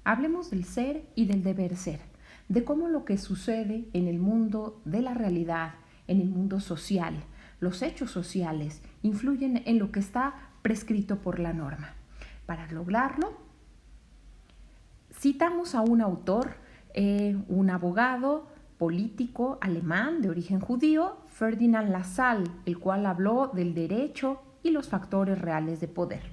Hablemos del ser y del deber ser, de cómo lo que sucede en el mundo de la realidad, en el mundo social, los hechos sociales, influyen en lo que está prescrito por la norma. Para lograrlo, citamos a un autor, un abogado político alemán de origen judío, Ferdinand Lassalle, el cual habló del derecho y los factores reales de poder.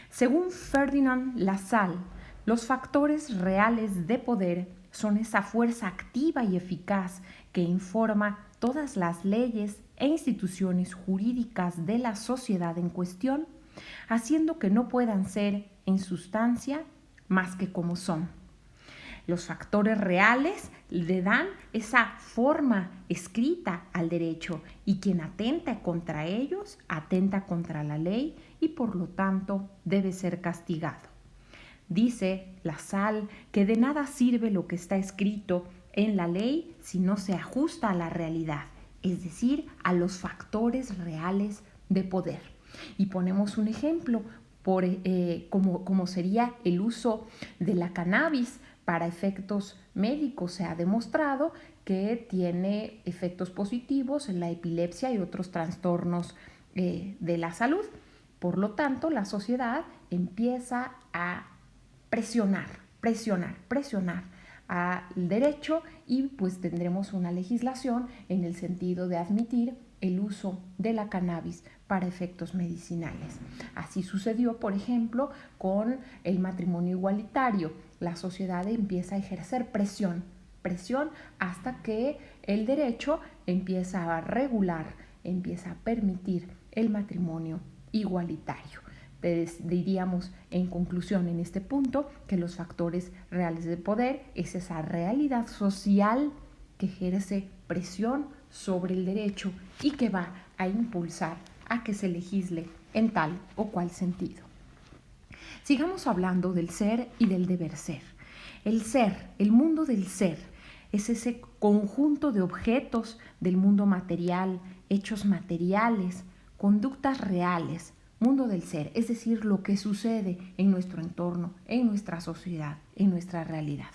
Según Ferdinand Lassalle, los factores reales de poder son esa fuerza activa y eficaz que informa todas las leyes e instituciones jurídicas de la sociedad en cuestión, haciendo que no puedan ser en sustancia más que como son. Los factores reales le dan esa forma escrita al derecho y quien atenta contra ellos atenta contra la ley y por lo tanto debe ser castigado. Dice Lassalle que de nada sirve lo que está escrito en la ley si no se ajusta a la realidad, es decir, a los factores reales de poder. Y ponemos un ejemplo como sería el uso de la cannabis para efectos médicos. Se ha demostrado que tiene efectos positivos en la epilepsia y otros trastornos de la salud. Por lo tanto, la sociedad empieza a presionar al derecho y pues tendremos una legislación en el sentido de admitir el uso de la cannabis para efectos medicinales. Así sucedió, por ejemplo, con el matrimonio igualitario. La sociedad empieza a ejercer presión hasta que el derecho empieza a regular, empieza a permitir el matrimonio igualitario. Diríamos en conclusión en este punto que los factores reales de poder es esa realidad social que ejerce presión sobre el derecho y que va a impulsar a que se legisle en tal o cual sentido. Sigamos hablando del ser y del deber ser. El ser, el mundo del ser, es ese conjunto de objetos del mundo material, hechos materiales, conductas reales, mundo del ser, es decir, lo que sucede en nuestro entorno, en nuestra sociedad, en nuestra realidad.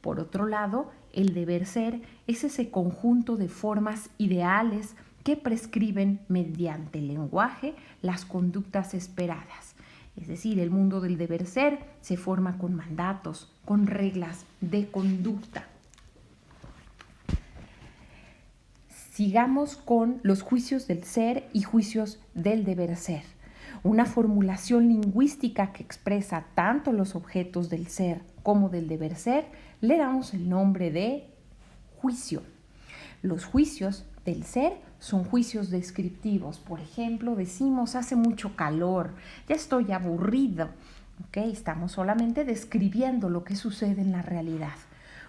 Por otro lado, el deber ser es ese conjunto de formas ideales que prescriben mediante el lenguaje las conductas esperadas. Es decir, el mundo del deber ser se forma con mandatos, con reglas de conducta. Sigamos con los juicios del ser y juicios del deber ser. Una formulación lingüística que expresa tanto los objetos del ser como del deber ser, le damos el nombre de juicio. Los juicios del ser son juicios descriptivos. Por ejemplo, decimos hace mucho calor, ya estoy aburrido. Estamos solamente describiendo lo que sucede en la realidad.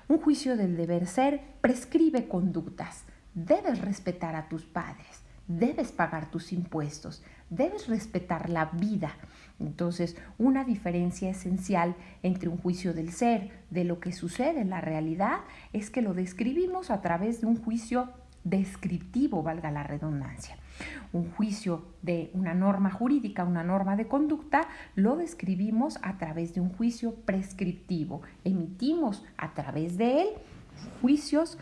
Un juicio del deber ser prescribe conductas. Debes respetar a tus padres, debes pagar tus impuestos, debes respetar la vida. Entonces, una diferencia esencial entre un juicio del ser, de lo que sucede en la realidad, es que lo describimos a través de un juicio descriptivo, valga la redundancia. Un juicio de una norma jurídica, una norma de conducta, lo describimos a través de un juicio prescriptivo. Emitimos a través de él juicios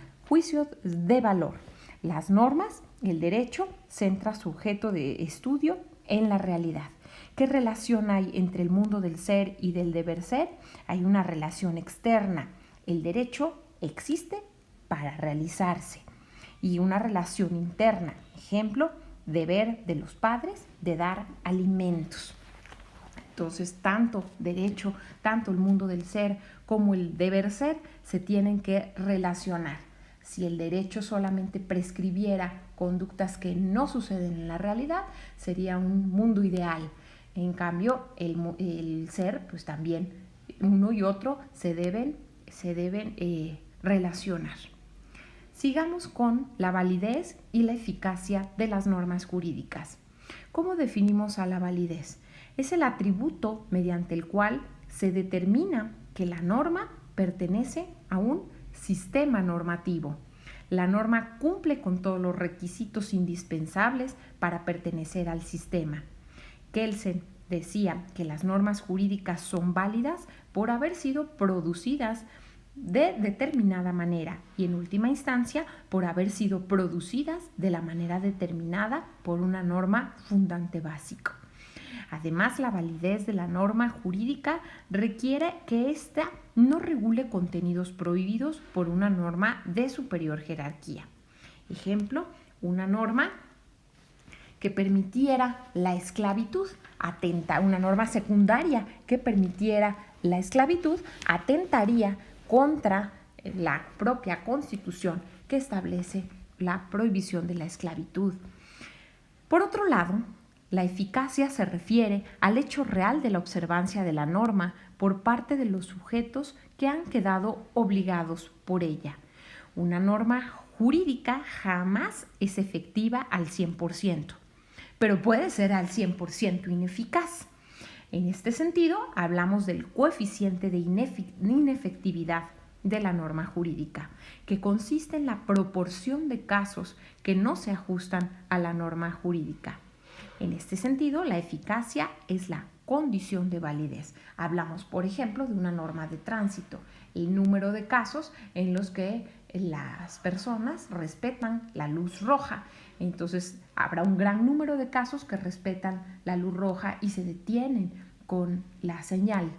de valor. Las normas, el derecho, centra su objeto de estudio en la realidad. ¿Qué relación hay entre el mundo del ser y del deber ser? Hay una relación externa. El derecho existe para realizarse. Y una relación interna. Ejemplo, deber de los padres de dar alimentos. Entonces, tanto derecho, tanto el mundo del ser como el deber ser se tienen que relacionar. Si el derecho solamente prescribiera conductas que no suceden en la realidad, sería un mundo ideal. En cambio, el ser, pues también uno y otro se deben relacionar. Sigamos con la validez y la eficacia de las normas jurídicas. ¿Cómo definimos a la validez? Es el atributo mediante el cual se determina que la norma pertenece a un sistema normativo. La norma cumple con todos los requisitos indispensables para pertenecer al sistema. Kelsen decía que las normas jurídicas son válidas por haber sido producidas de determinada manera y en última instancia por haber sido producidas de la manera determinada por una norma fundante básico. Además, la validez de la norma jurídica requiere que ésta no regule contenidos prohibidos por una norma de superior jerarquía. Ejemplo, una norma que permitiera la esclavitud, una norma secundaria que permitiera la esclavitud, atentaría contra la propia Constitución que establece la prohibición de la esclavitud. Por otro lado, la eficacia se refiere al hecho real de la observancia de la norma por parte de los sujetos que han quedado obligados por ella. Una norma jurídica jamás es efectiva al 100%, pero puede ser al 100% ineficaz. En este sentido, hablamos del coeficiente de inefectividad de la norma jurídica, que consiste en la proporción de casos que no se ajustan a la norma jurídica. En este sentido, la eficacia es la condición de validez. Hablamos, por ejemplo, de una norma de tránsito, el número de casos en los que las personas respetan la luz roja. Entonces, habrá un gran número de casos que respetan la luz roja y se detienen con la señal,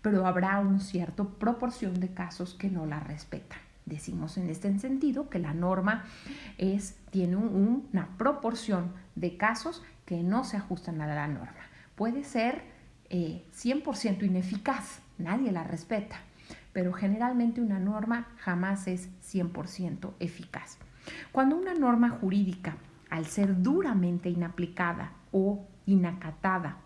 pero habrá una cierta proporción de casos que no la respetan. Decimos en este sentido que la norma tiene una proporción de casos que no se ajustan a la norma. Puede ser 100% ineficaz, nadie la respeta, pero generalmente una norma jamás es 100% eficaz. Cuando una norma jurídica, al ser duramente inaplicada o inacatada,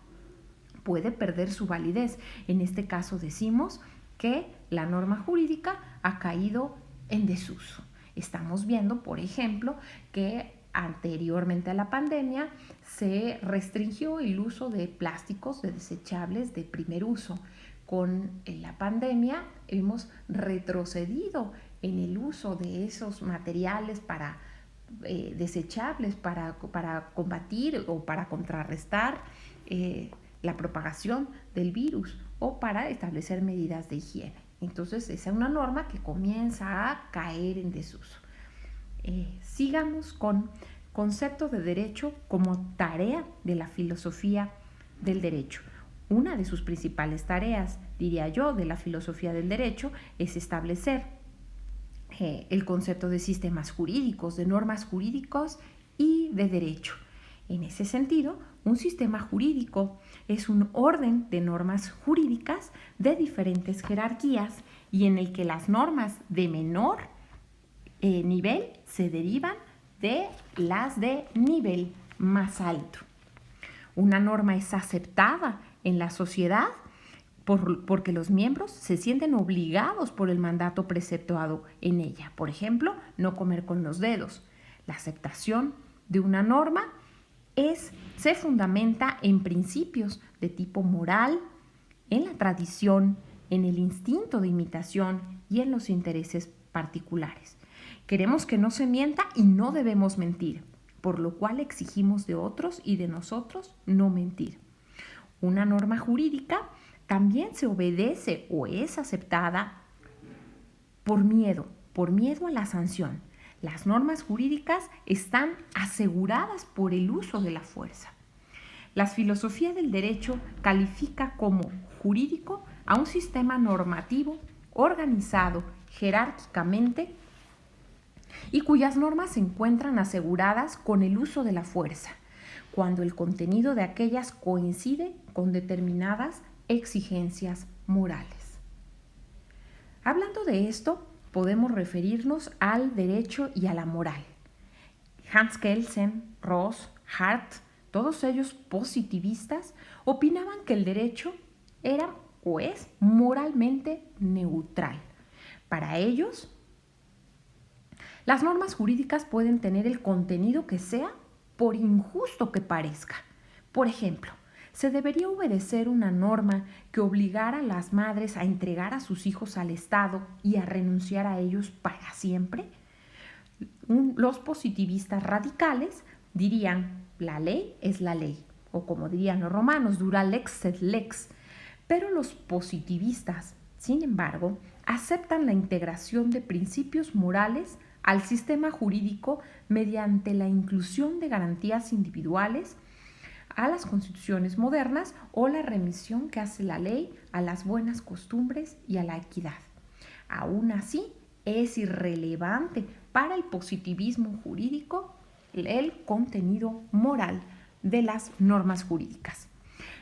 puede perder su validez, en este caso decimos que la norma jurídica ha caído en desuso. Estamos viendo, por ejemplo, que anteriormente a la pandemia se restringió el uso de plásticos, de desechables de primer uso. Con la pandemia hemos retrocedido en el uso de esos materiales desechables para combatir o para contrarrestar la propagación del virus o para establecer medidas de higiene. Entonces, esa es una norma que comienza a caer en desuso. Sigamos con concepto de derecho como tarea de la filosofía del derecho. Una de sus principales tareas, diría yo, de la filosofía del derecho es establecer el concepto de sistemas jurídicos, de normas jurídicos y de derecho. En ese sentido, un sistema jurídico es un orden de normas jurídicas de diferentes jerarquías y en el que las normas de menor nivel se derivan de las de nivel más alto. Una norma es aceptada en la sociedad porque los miembros se sienten obligados por el mandato preceptuado en ella. Por ejemplo, no comer con los dedos. La aceptación de una norma se fundamenta en principios de tipo moral, en la tradición, en el instinto de imitación y en los intereses particulares. Queremos que no se mienta y no debemos mentir, por lo cual exigimos de otros y de nosotros no mentir. Una norma jurídica también se obedece o es aceptada por miedo a la sanción. Las normas jurídicas están aseguradas por el uso de la fuerza. La filosofía del derecho califica como jurídico a un sistema normativo organizado jerárquicamente y cuyas normas se encuentran aseguradas con el uso de la fuerza, cuando el contenido de aquellas coincide con determinadas exigencias morales. Hablando de esto, podemos referirnos al derecho y a la moral. Hans Kelsen, Rawls, Hart, todos ellos positivistas, opinaban que el derecho era o es moralmente neutral. Para ellos, las normas jurídicas pueden tener el contenido que sea por injusto que parezca. Por ejemplo, ¿se debería obedecer una norma que obligara a las madres a entregar a sus hijos al Estado y a renunciar a ellos para siempre? Los positivistas radicales dirían, la ley es la ley, o como dirían los romanos, dura lex sed lex. Pero los positivistas, sin embargo, aceptan la integración de principios morales al sistema jurídico mediante la inclusión de garantías individuales a las constituciones modernas o la remisión que hace la ley a las buenas costumbres y a la equidad. Aún así, es irrelevante para el positivismo jurídico el contenido moral de las normas jurídicas.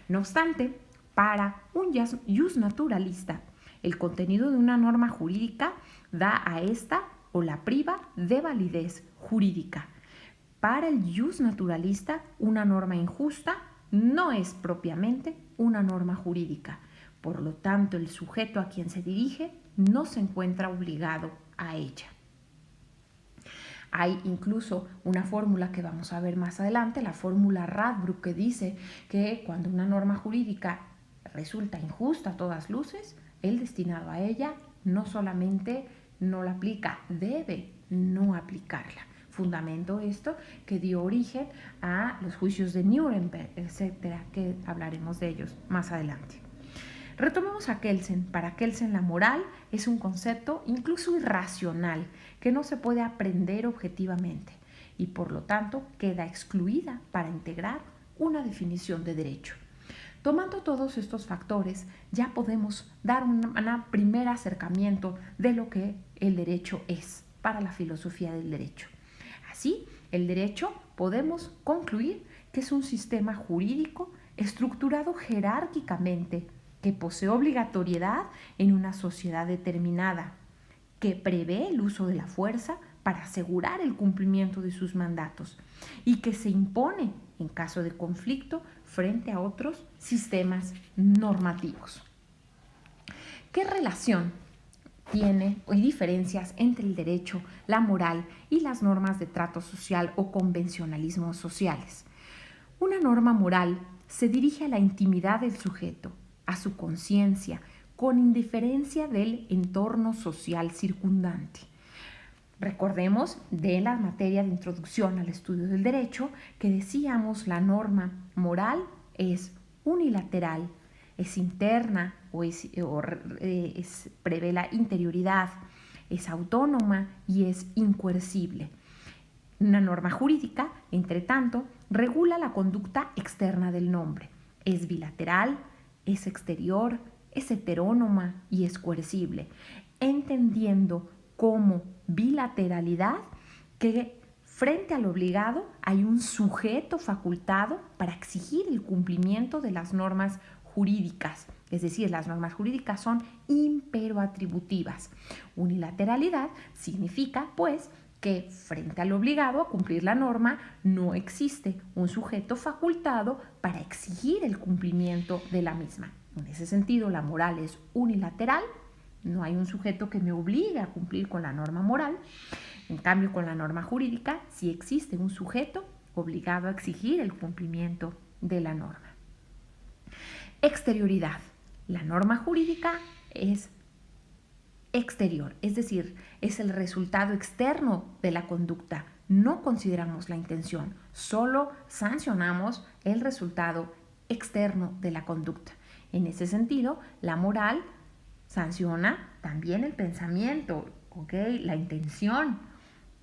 No obstante, para un jus naturalista, el contenido de una norma jurídica da a esta o la priva de validez jurídica. Para el jus naturalista, una norma injusta no es propiamente una norma jurídica. Por lo tanto, el sujeto a quien se dirige no se encuentra obligado a ella. Hay incluso una fórmula que vamos a ver más adelante, la fórmula Radbruch, que dice que cuando una norma jurídica resulta injusta a todas luces, el destinado a ella no solamente no la aplica, debe no aplicarla. Fundamento esto que dio origen a los juicios de Nuremberg, etcétera, que hablaremos de ellos más adelante. Retomemos a Kelsen. Para Kelsen la moral es un concepto incluso irracional que no se puede aprender objetivamente y por lo tanto queda excluida para integrar una definición de derecho. Tomando todos estos factores, ya podemos dar un primer acercamiento de lo que el derecho es para la filosofía del derecho. Así, el derecho podemos concluir que es un sistema jurídico estructurado jerárquicamente que posee obligatoriedad en una sociedad determinada, que prevé el uso de la fuerza para asegurar el cumplimiento de sus mandatos y que se impone en caso de conflicto frente a otros sistemas normativos. ¿Qué relación tiene y diferencias entre el derecho, la moral y las normas de trato social o convencionalismos sociales? Una norma moral se dirige a la intimidad del sujeto, a su conciencia, con indiferencia del entorno social circundante. Recordemos de la materia de introducción al estudio del derecho que decíamos la norma moral es unilateral, es interna prevé la interioridad, es autónoma y es incoercible. Una norma jurídica, entre tanto, regula la conducta externa del nombre. Es bilateral, es exterior, es heterónoma y es coercible, entendiendo como bilateralidad que frente al obligado hay un sujeto facultado para exigir el cumplimiento de las normas jurídicas, es decir, las normas jurídicas son imperoatributivas. Unilateralidad significa, pues, que frente al obligado a cumplir la norma no existe un sujeto facultado para exigir el cumplimiento de la misma. En ese sentido, la moral es unilateral, no hay un sujeto que me obligue a cumplir con la norma moral. En cambio, con la norma jurídica sí existe un sujeto obligado a exigir el cumplimiento de la norma. Exterioridad. La norma jurídica es exterior, es decir, es el resultado externo de la conducta. No consideramos la intención, solo sancionamos el resultado externo de la conducta. En ese sentido, la moral sanciona también el pensamiento, la intención.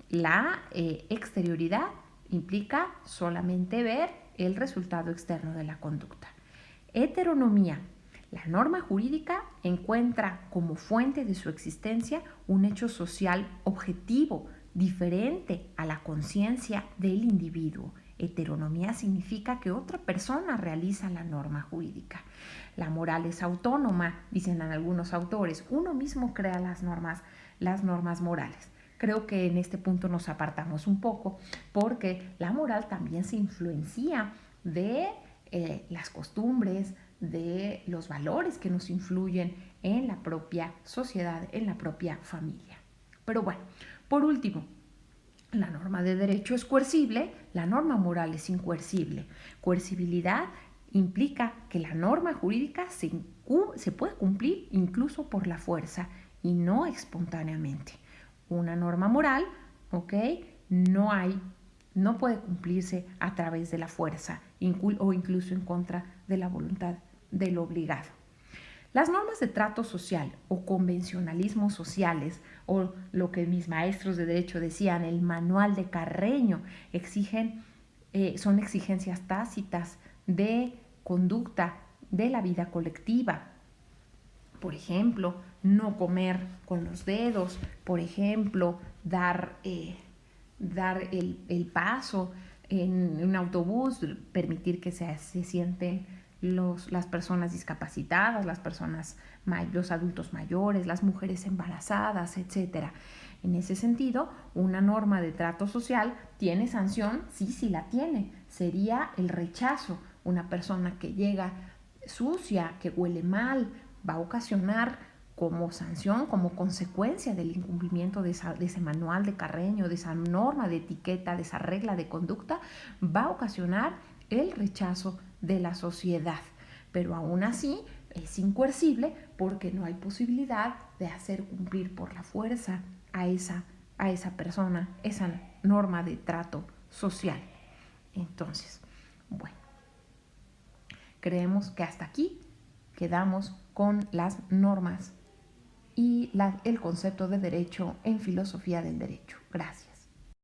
La exterioridad implica solamente ver el resultado externo de la conducta. Heteronomía. La norma jurídica encuentra como fuente de su existencia un hecho social objetivo, diferente a la conciencia del individuo. Heteronomía significa que otra persona realiza la norma jurídica. La moral es autónoma, dicen algunos autores. Uno mismo crea las normas morales. Creo que en este punto nos apartamos un poco porque la moral también se influencia de las costumbres, de los valores que nos influyen en la propia sociedad, en la propia familia. Pero bueno, por último, la norma de derecho es coercible, la norma moral es incoercible. Coercibilidad implica que la norma jurídica se puede cumplir incluso por la fuerza y no espontáneamente. Una norma moral, no puede cumplirse a través de la fuerza o incluso en contra de la voluntad del obligado. Las normas de trato social o convencionalismos sociales, o lo que mis maestros de derecho decían, el manual de Carreño, son exigencias tácitas de conducta de la vida colectiva. Por ejemplo, no comer con los dedos, por ejemplo, dar el paso en un autobús, permitir que se sienten las personas discapacitadas, los adultos mayores, las mujeres embarazadas, etc. En ese sentido, una norma de trato social tiene sanción, sí la tiene. Sería el rechazo. Una persona que llega sucia, que huele mal, va a ocasionar como sanción, como consecuencia del incumplimiento de ese manual de Carreño, de esa norma de etiqueta, de esa regla de conducta, va a ocasionar el rechazo de la sociedad. Pero aún así es incoercible porque no hay posibilidad de hacer cumplir por la fuerza a esa persona, esa norma de trato social. Entonces, bueno, creemos que hasta aquí quedamos con las normas y el concepto de derecho en filosofía del derecho. Gracias.